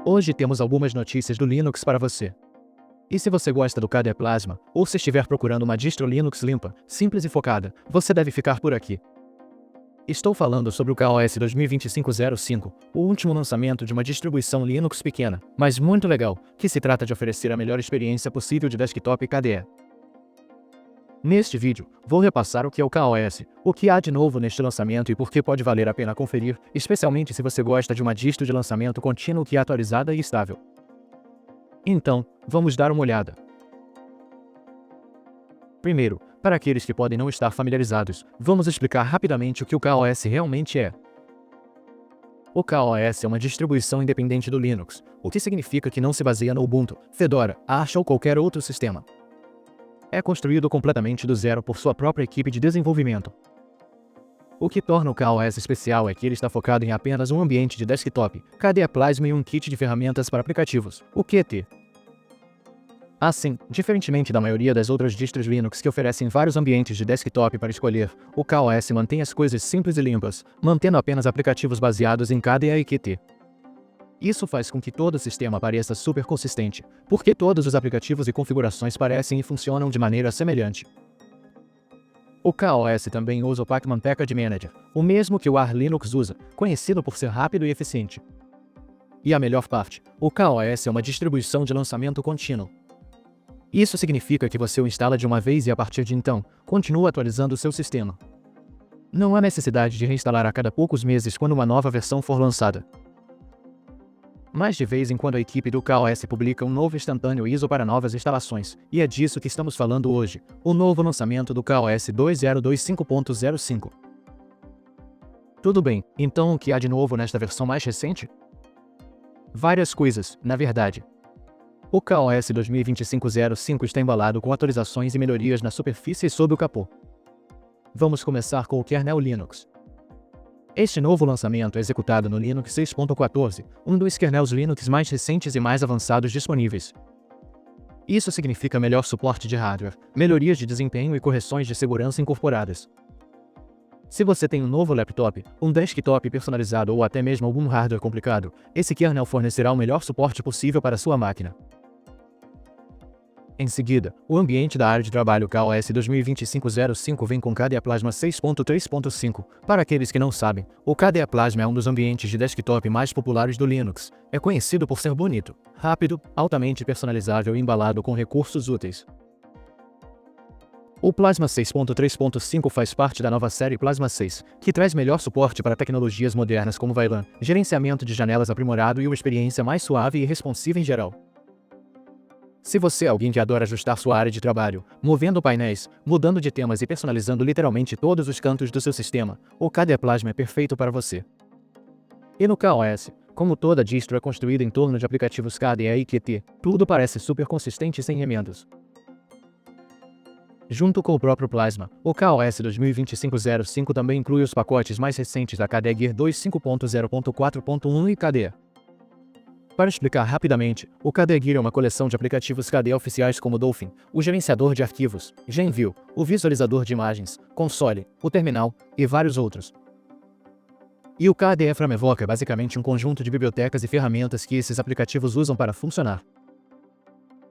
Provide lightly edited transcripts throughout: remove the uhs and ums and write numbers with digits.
Hoje temos algumas notícias do Linux para você. E se você gosta do KDE Plasma, ou se estiver procurando uma distro Linux limpa, simples e focada, você deve ficar por aqui. Estou falando sobre o KOS 2025-05, o último lançamento de uma distribuição Linux pequena, mas muito legal, que se trata de oferecer a melhor experiência possível de desktop KDE. Neste vídeo, vou repassar o que é o KOS, o que há de novo neste lançamento e por que pode valer a pena conferir, especialmente se você gosta de uma distro de lançamento contínuo que é atualizada e estável. Então, vamos dar uma olhada. Primeiro, para aqueles que podem não estar familiarizados, vamos explicar rapidamente o que o KOS realmente é. O KOS é uma distribuição independente do Linux, o que significa que não se baseia no Ubuntu, Fedora, Arch ou qualquer outro sistema. É construído completamente do zero por sua própria equipe de desenvolvimento. O que torna o KOS especial é que ele está focado em apenas um ambiente de desktop, KDE Plasma e um kit de ferramentas para aplicativos, o Qt. Assim, diferentemente da maioria das outras distros Linux que oferecem vários ambientes de desktop para escolher, o KOS mantém as coisas simples e limpas, mantendo apenas aplicativos baseados em KDE e Qt. Isso faz com que todo o sistema pareça super consistente, porque todos os aplicativos e configurações parecem e funcionam de maneira semelhante. O KOS também usa o Pacman Package Manager, o mesmo que o AR Linux usa, conhecido por ser rápido e eficiente. E a melhor parte, o KOS é uma distribuição de lançamento contínuo. Isso significa que você o instala de uma vez e a partir de então, continua atualizando o seu sistema. Não há necessidade de reinstalar a cada poucos meses quando uma nova versão for lançada. Mas de vez em quando a equipe do KOS publica um novo instantâneo ISO para novas instalações, e é disso que estamos falando hoje, o novo lançamento do KOS 2025.05. Tudo bem, então o que há de novo nesta versão mais recente? Várias coisas, na verdade. O KOS 2025.05 está embalado com atualizações e melhorias na superfície e sob o capô. Vamos começar com o kernel Linux. Este novo lançamento é executado no Linux 6.14, um dos kernels Linux mais recentes e mais avançados disponíveis. Isso significa melhor suporte de hardware, melhorias de desempenho e correções de segurança incorporadas. Se você tem um novo laptop, um desktop personalizado ou até mesmo algum hardware complicado, esse kernel fornecerá o melhor suporte possível para sua máquina. Em seguida, o ambiente da área de trabalho KOS 2025.05 vem com KDE Plasma 6.3.5. Para aqueles que não sabem, o KDE Plasma é um dos ambientes de desktop mais populares do Linux. É conhecido por ser bonito, rápido, altamente personalizável e embalado com recursos úteis. O Plasma 6.3.5 faz parte da nova série Plasma 6, que traz melhor suporte para tecnologias modernas como VLAN, gerenciamento de janelas aprimorado e uma experiência mais suave e responsiva em geral. Se você é alguém que adora ajustar sua área de trabalho, movendo painéis, mudando de temas e personalizando literalmente todos os cantos do seu sistema, o KDE Plasma é perfeito para você. E no KOS, como toda distro é construída em torno de aplicativos KDE e Qt, tudo parece super consistente e sem remendos. Junto com o próprio Plasma, o KOS 2025.05 também inclui os pacotes mais recentes da KDE Gear 2.5.0.4.1 e KDE. Para explicar rapidamente, o KDE Gear é uma coleção de aplicativos KDE oficiais como Dolphin, o gerenciador de arquivos, GenView, o visualizador de imagens, console, o terminal, e vários outros. E o KDE Framework é basicamente um conjunto de bibliotecas e ferramentas que esses aplicativos usam para funcionar.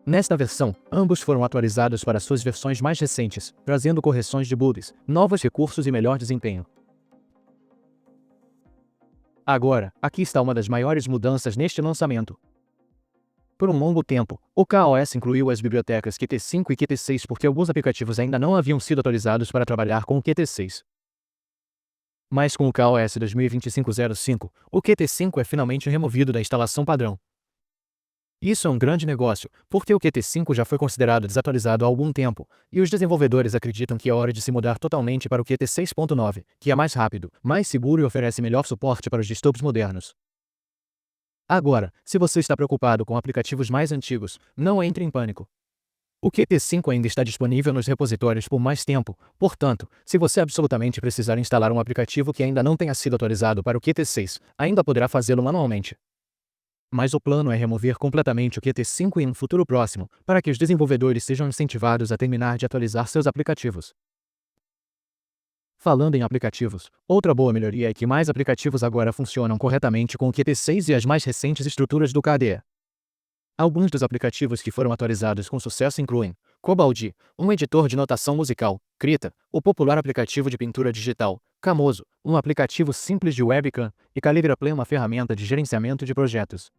Nesta versão, ambos foram atualizados para suas versões mais recentes, trazendo correções de bugs, novos recursos e melhor desempenho. Agora, aqui está uma das maiores mudanças neste lançamento. Por um longo tempo, o KOS incluiu as bibliotecas Qt5 e Qt6 porque alguns aplicativos ainda não haviam sido atualizados para trabalhar com o Qt6. Mas com o KOS 2025.05, o Qt5 é finalmente removido da instalação padrão. Isso é um grande negócio, porque o Qt5 já foi considerado desatualizado há algum tempo, e os desenvolvedores acreditam que é hora de se mudar totalmente para o Qt 6.9, que é mais rápido, mais seguro e oferece melhor suporte para os desktops modernos. Agora, se você está preocupado com aplicativos mais antigos, não entre em pânico. O Qt5 ainda está disponível nos repositórios por mais tempo, portanto, se você absolutamente precisar instalar um aplicativo que ainda não tenha sido atualizado para o Qt 6, ainda poderá fazê-lo manualmente. Mas o plano é remover completamente o Qt5 em um futuro próximo, para que os desenvolvedores sejam incentivados a terminar de atualizar seus aplicativos. Falando em aplicativos, outra boa melhoria é que mais aplicativos agora funcionam corretamente com o Qt6 e as mais recentes estruturas do KDE. Alguns dos aplicativos que foram atualizados com sucesso incluem Cobaldi, um editor de notação musical, Krita, o popular aplicativo de pintura digital, Camozo, um aplicativo simples de webcam, e Calibra Play, uma ferramenta de gerenciamento de projetos.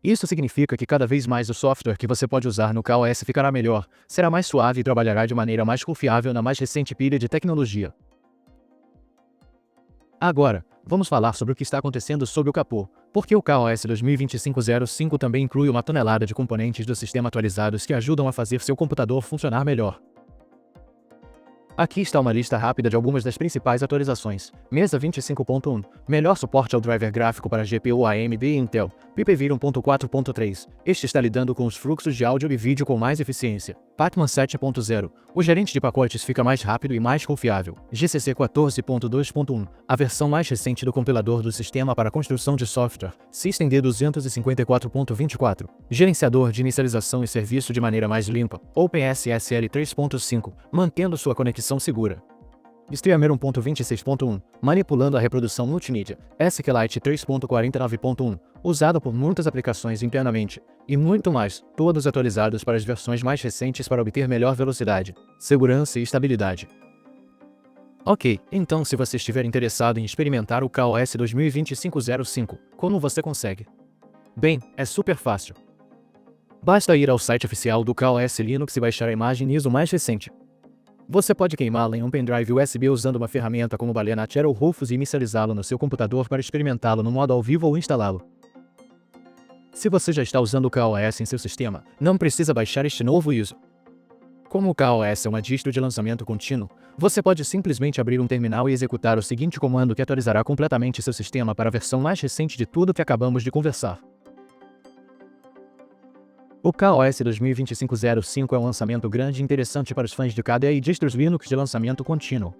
Isso significa que cada vez mais o software que você pode usar no KOS ficará melhor, será mais suave e trabalhará de maneira mais confiável na mais recente pilha de tecnologia. Agora, vamos falar sobre o que está acontecendo sob o capô, porque o KOS 2025.05 também inclui uma tonelada de componentes do sistema atualizados que ajudam a fazer seu computador funcionar melhor. Aqui está uma lista rápida de algumas das principais atualizações. Mesa 25.1, melhor suporte ao driver gráfico para GPU AMD e Intel. PPVR 1.4.3, este está lidando com os fluxos de áudio e vídeo com mais eficiência. Pacman 7.0, o gerente de pacotes fica mais rápido e mais confiável. GCC 14.2.1, a versão mais recente do compilador do sistema para construção de software. SystemD 254.24, gerenciador de inicialização e serviço de maneira mais limpa. OpenSSL 3.5, mantendo sua conexão segura. StreamYard 1.26.1, manipulando a reprodução multimídia. SQLite 3.49.1, usado por muitas aplicações internamente. E muito mais, todos atualizados para as versões mais recentes para obter melhor velocidade, segurança e estabilidade. Ok, então se você estiver interessado em experimentar o KOS 2025.05, como você consegue? Bem, é super fácil. Basta ir ao site oficial do KOS Linux e baixar a imagem ISO mais recente. Você pode queimá-la em um pendrive USB usando uma ferramenta como Balena ou Rufus e inicializá-lo no seu computador para experimentá-lo no modo ao vivo ou instalá-lo. Se você já está usando o KOS em seu sistema, não precisa baixar este novo ISO. Como o KOS é uma distro de lançamento contínuo, você pode simplesmente abrir um terminal e executar o seguinte comando que atualizará completamente seu sistema para a versão mais recente de tudo que acabamos de conversar. O KOS 2025.05 é um lançamento grande e interessante para os fãs de KDE e distros Linux de lançamento contínuo.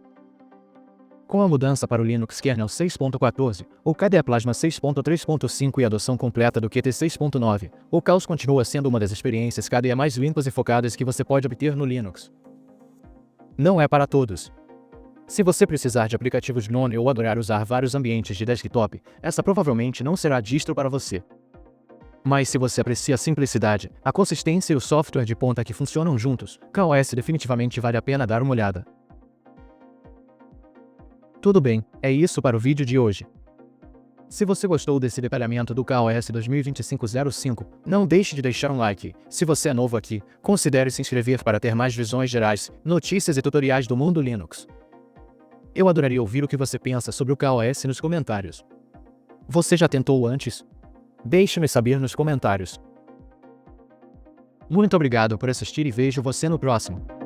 Com a mudança para o Linux Kernel 6.14, o KDE Plasma 6.3.5 e a adoção completa do Qt 6.9, o KAOS continua sendo uma das experiências KDE mais limpas e focadas que você pode obter no Linux. Não é para todos. Se você precisar de aplicativos GNOME ou adorar usar vários ambientes de desktop, essa provavelmente não será a distro para você. Mas se você aprecia a simplicidade, a consistência e o software de ponta que funcionam juntos, KOS definitivamente vale a pena dar uma olhada. Tudo bem, é isso para o vídeo de hoje. Se você gostou desse detalhamento do KOS 2025.05, não deixe de deixar um like. Se você é novo aqui, considere se inscrever para ter mais visões gerais, notícias e tutoriais do mundo Linux. Eu adoraria ouvir o que você pensa sobre o KOS nos comentários. Você já tentou antes? Deixe-me saber nos comentários. Muito obrigado por assistir e vejo você no próximo.